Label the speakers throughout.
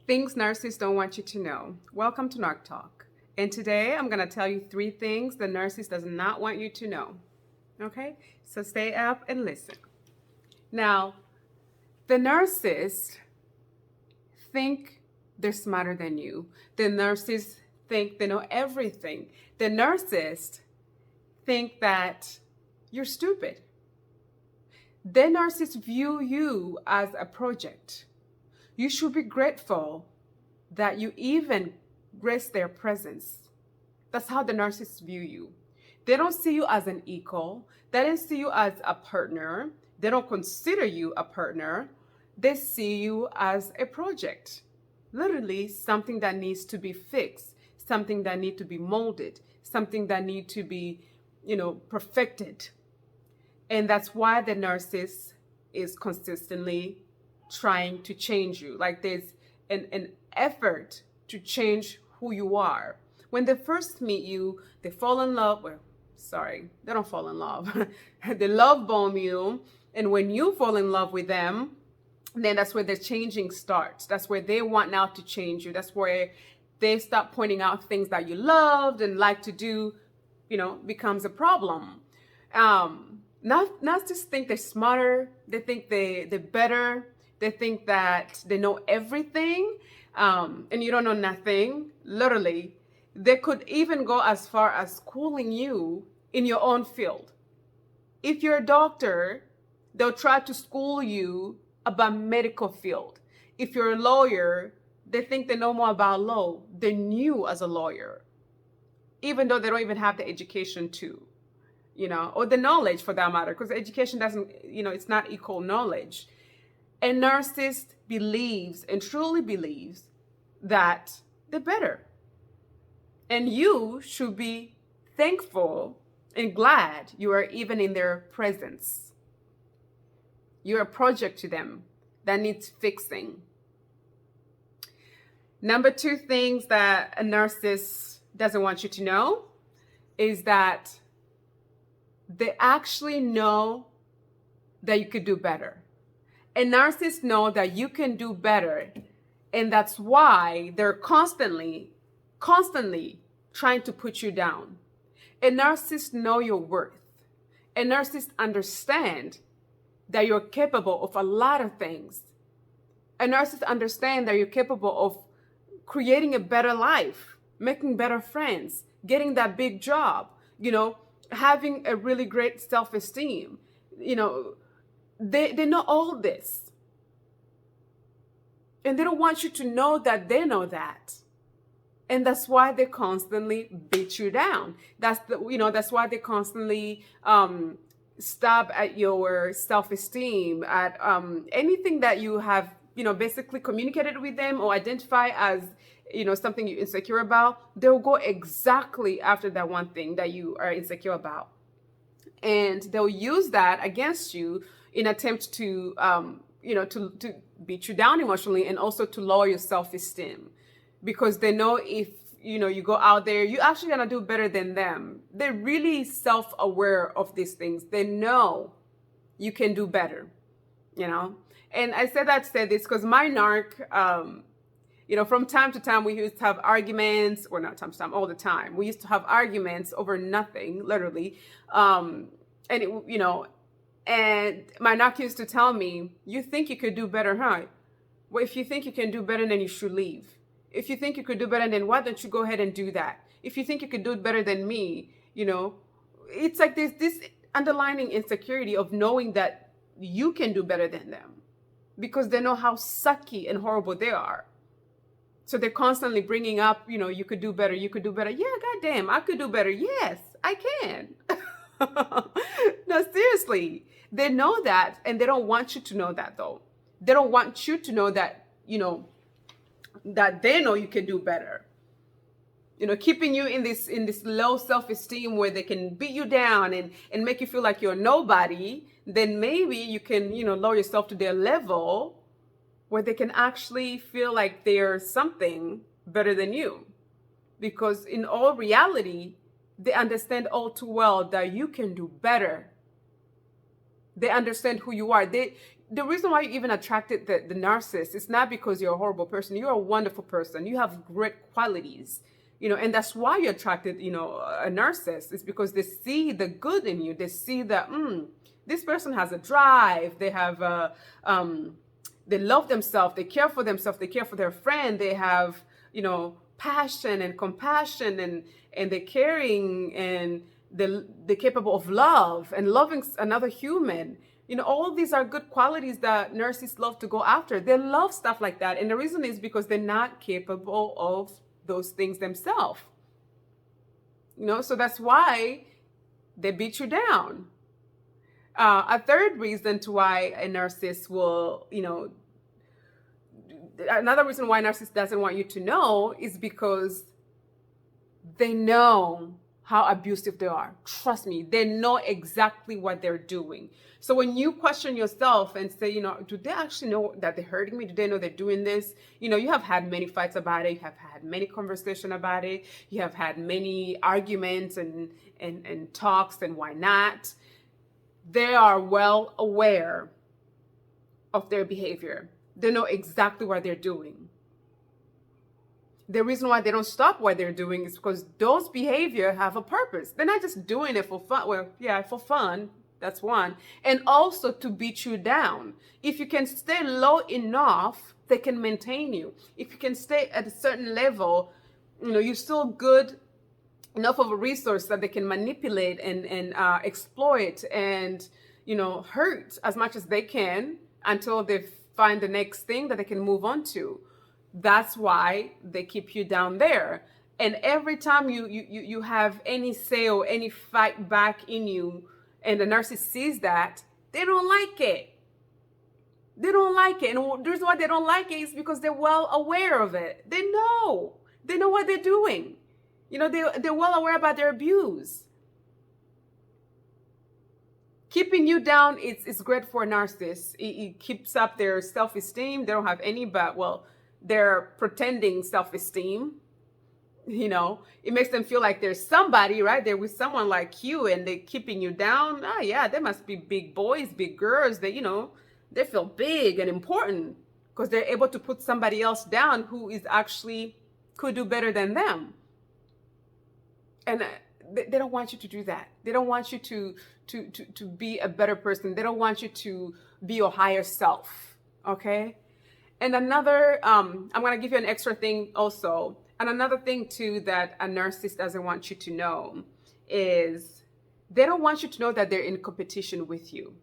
Speaker 1: Things narcissists don't want you to know. Welcome to Narc-Talk. And today I'm going to tell you 3 things the narcissist does not want you to know. Okay? So stay up and listen. Now, the narcissists think they're smarter than you. The narcissists think they know everything. The narcissists think that you're stupid. The narcissists view you as a project. You should be grateful that you even grace their presence. That's how the narcissists view you. They don't see you as an equal. They don't see you as a partner. They don't consider you a partner. They see you as a project. Literally something that needs to be fixed, something that needs to be molded, something that needs to be, perfected. And that's why the narcissist is consistently trying to change you. Like there's an effort to change who you are. When they first meet you, they fall in love. Well, sorry, they don't fall in love. They love bomb you. And when you fall in love with them, then that's where the changing starts. That's where they want now to change you. That's where they start pointing out things that you loved and like to do, becomes a problem. Not just think they're smarter. They think they're better. They think that they know everything, and you don't know nothing. Literally, they could even go as far as schooling you in your own field. If you're a doctor, they'll try to school you about medical field. If you're a lawyer, they think they know more about law than you as a lawyer, even though they don't even have the education to, or the knowledge for that matter, because education doesn't, it's not equal knowledge. A narcissist believes and truly believes that they're better. And you should be thankful and glad you are even in their presence. You're a project to them that needs fixing. Number 2 things that a narcissist doesn't want you to know is that they actually know that you could do better. And narcissists know that you can do better. And that's why they're constantly trying to put you down. And narcissists know your worth. And narcissists understand that you're capable of a lot of things. And narcissists understand that you're capable of creating a better life, making better friends, getting that big job, having a really great self-esteem. They know all this. And they don't want you to know that they know that. And that's why they constantly beat you down. That's why they constantly stab at your self-esteem, at anything that you have, basically communicated with them or identify as, something you're insecure about. They'll go exactly after that one thing that you are insecure about. And they'll use that against you in attempt to, to beat you down emotionally and also to lower your self-esteem. Because they know if, you go out there, you're actually going to do better than them. They're really self-aware of these things. They know you can do better, And I say this because my narc, from time to time, we used to have arguments, or not time to time, all the time. We used to have arguments over nothing, literally. And my narc used to tell me, you think you could do better, huh? Well, if you think you can do better, then you should leave. If you think you could do better, then why don't you go ahead and do that? If you think you could do it better than me, it's like this underlying insecurity of knowing that you can do better than them because they know how sucky and horrible they are. So they're constantly bringing up, you could do better, you could do better. Yeah, goddamn, I could do better. Yes, I can. No, seriously. They know that, and they don't want you to know that, though. They don't want you to know that, that they know you can do better. Keeping you in this low self-esteem where they can beat you down and make you feel like you're nobody, then maybe you can, lower yourself to their level where they can actually feel like they're something better than you. Because in all reality, they understand all too well that you can do better. They understand who you are. the reason why you even attracted the narcissist is not because you're a horrible person. You're a wonderful person. You have great qualities, and that's why you attracted, a narcissist. It's because they see the good in you. They see that, this person has a drive. They have, they love themselves. They care for themselves. They care for their friend. They have, passion and compassion, and they're caring, and they're capable of love and loving another human. All these are good qualities that narcissists love to go after. They love stuff like that. And the reason is because they're not capable of those things themselves. So that's why they beat you down. A third reason to why a narcissist will, another reason why a narcissist doesn't want you to know is because they know how abusive they are. Trust me, they know exactly what they're doing. So when you question yourself and say, do they actually know that they're hurting me? Do they know they're doing this? You have had many fights about it. You have had many conversations about it. You have had many arguments and talks and why not. They are well aware of their behavior. They know exactly what they're doing. The reason why they don't stop what they're doing is because those behavior have a purpose. They're not just doing it for fun. Well, yeah, for fun. That's one. And also to beat you down. If you can stay low enough, they can maintain you. If you can stay at a certain level, you're still good enough of a resource that they can manipulate and exploit and, hurt as much as they can until they find the next thing that they can move on to. That's why they keep you down there. And every time you have any say or any fight back in you, and the narcissist sees that, they don't like it. They don't like it. And the reason why they don't like it is because they're well aware of it. They know what they're doing. They're well aware about their abuse. Keeping you down is great for a narcissist. It keeps up their self-esteem. They don't have any, but, well, they're pretending self-esteem. It makes them feel like there's somebody right there with someone like you, and they're keeping you down. Oh yeah, they must be big boys, big girls. They, they feel big and important because they're able to put somebody else down who is actually could do better than them. And they don't want you to do that. They don't want you to be a better person. They don't want you to be your higher self. Okay. And another, I'm going to give you an extra thing also. And another thing too that a narcissist doesn't want you to know is they don't want you to know that they're in competition with you.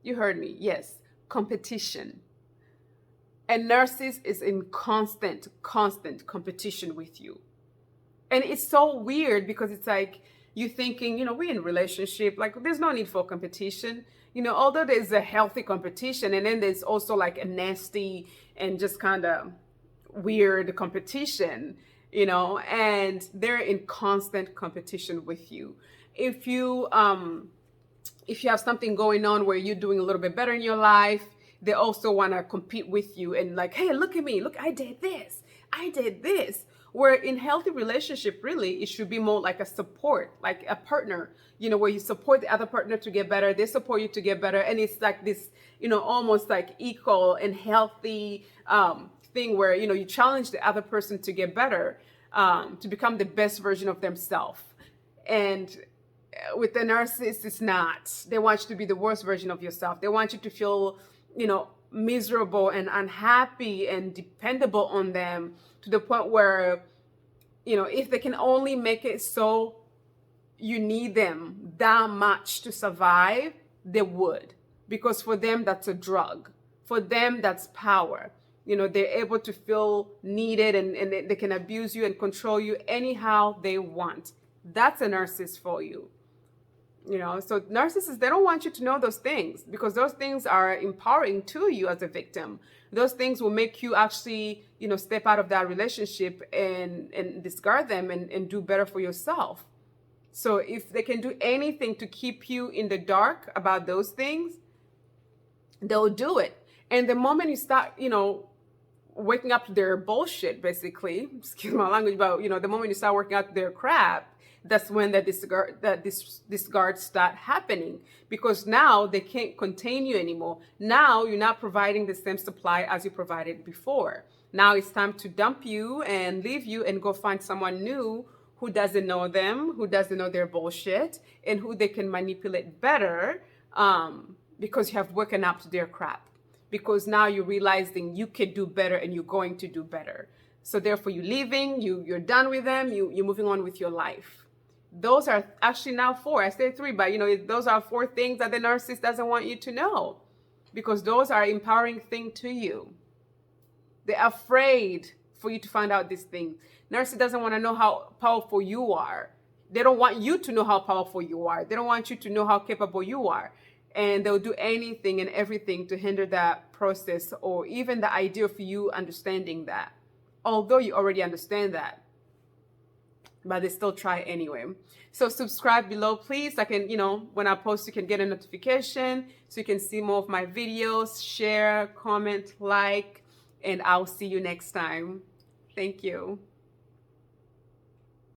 Speaker 1: You heard me. Yes, competition. A narcissist is in constant competition with you. And it's so weird because it's like you thinking, we're in a relationship, like there's no need for competition. Although there's a healthy competition, and then there's also like a nasty and just kind of weird competition, and they're in constant competition with you. If you have something going on where you're doing a little bit better in your life, they also want to compete with you and like, hey, look at me, look, I did this. Where in healthy relationship, really, it should be more like a support, like a partner, where you support the other partner to get better. They support you to get better. And it's like this, almost like equal and healthy thing where, you challenge the other person to get better, to become the best version of themselves. And with the narcissist, it's not. They want you to be the worst version of yourself. They want you to feel, miserable and unhappy and dependable on them, to the point where, if they can only make it so you need them that much to survive, they would. Because for them, that's a drug. For them, that's power. They're able to feel needed, and they can abuse you and control you anyhow they want. That's a narcissist for you. So narcissists, they don't want you to know those things, because those things are empowering to you as a victim. Those things will make you actually, step out of that relationship and discard them and do better for yourself. So if they can do anything to keep you in the dark about those things, they'll do it. And the moment you start, waking up to their bullshit, basically, excuse my language, but, the moment you start working out their crap, that's when the discards start happening, because now they can't contain you anymore. Now you're not providing the same supply as you provided before. Now it's time to dump you and leave you and go find someone new who doesn't know them, who doesn't know their bullshit, and who they can manipulate better, because you have woken up to their crap. Because now you're realizing you can do better and you're going to do better. So therefore you're leaving, you're done with them, you're moving on with your life. Those are actually now 4. I said 3, but those are 4 things that the narcissist doesn't want you to know, because those are empowering things to you. They're afraid for you to find out these things. Narcissist doesn't want to know how powerful you are. They don't want you to know how powerful you are. They don't want you to know how capable you are. And they'll do anything and everything to hinder that process, or even the idea of you understanding that. Although you already understand that, but they still try anyway. So subscribe below, please. I can, when I post, you can get a notification so you can see more of my videos. Share, comment, like, and I'll see you next time. Thank you.